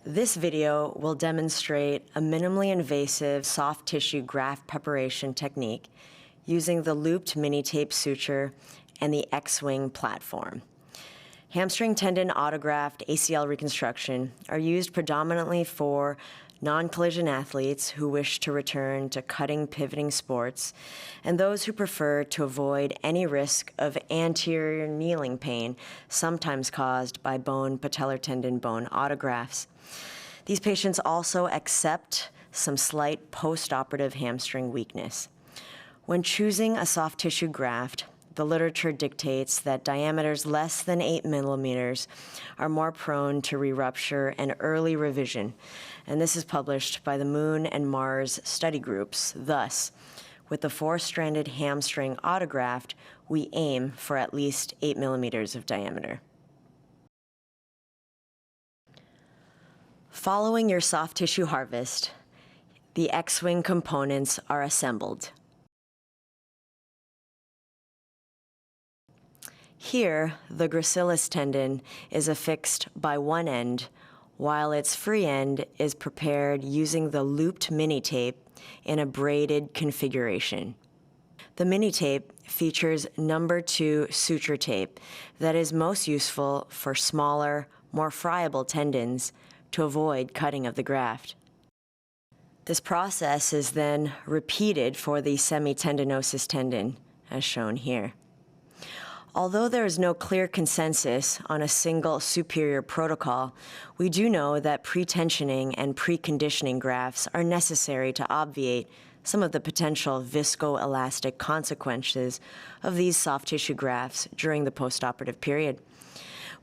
This video will demonstrate a minimally invasive soft tissue graft preparation technique using the looped mini-tape suture and the X-Wing platform. Hamstring tendon autograft ACL reconstruction are used predominantly for non-collision athletes who wish to return to cutting, pivoting sports, and those who prefer to avoid any risk of anterior kneeling pain, sometimes caused by bone-patellar tendon-bone autografts. These patients also accept some slight post-operative hamstring weakness. When choosing a soft tissue graft, the literature dictates that diameters less than 8 millimeters are more prone to re-rupture and early revision, and this is published by the Moon and Mars study groups. Thus, with the 4-stranded hamstring autograft, we aim for at least 8 millimeters of diameter. Following your soft tissue harvest, the X-Wing components are assembled. Here, the gracilis tendon is affixed by one end, while its free end is prepared using the looped mini-tape in a braided configuration. The mini-tape features number 2 suture tape that is most useful for smaller, more friable tendons to avoid cutting of the graft. This process is then repeated for the semitendinosus tendon, as shown here. Although there is no clear consensus on a single superior protocol, we do know that pre-tensioning and preconditioning grafts are necessary to obviate some of the potential viscoelastic consequences of these soft tissue grafts during the postoperative period.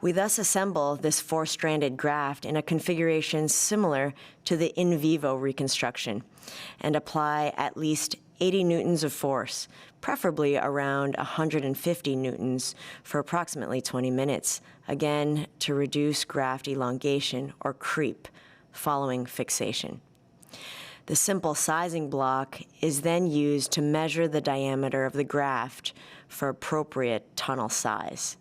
We thus assemble this 4-stranded graft in a configuration similar to the in vivo reconstruction and apply at least 80 newtons of force, preferably around 150 newtons for approximately 20 minutes, again to reduce graft elongation or creep following fixation. The simple sizing block is then used to measure the diameter of the graft for appropriate tunnel size.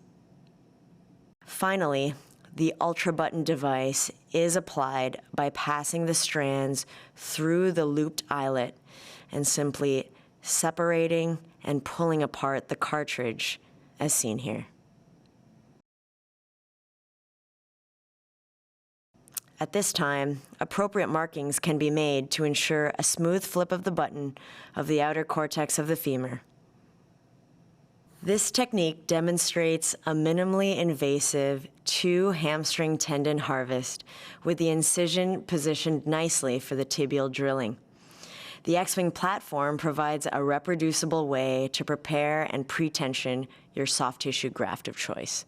Finally, the UltraButton device is applied by passing the strands through the looped eyelet and simply separating and pulling apart the cartridge, as seen here. At this time, appropriate markings can be made to ensure a smooth flip of the button of the outer cortex of the femur. This technique demonstrates a minimally invasive 2 hamstring tendon harvest with the incision positioned nicely for the tibial drilling. The X-Wing platform provides a reproducible way to prepare and pre-tension your soft tissue graft of choice.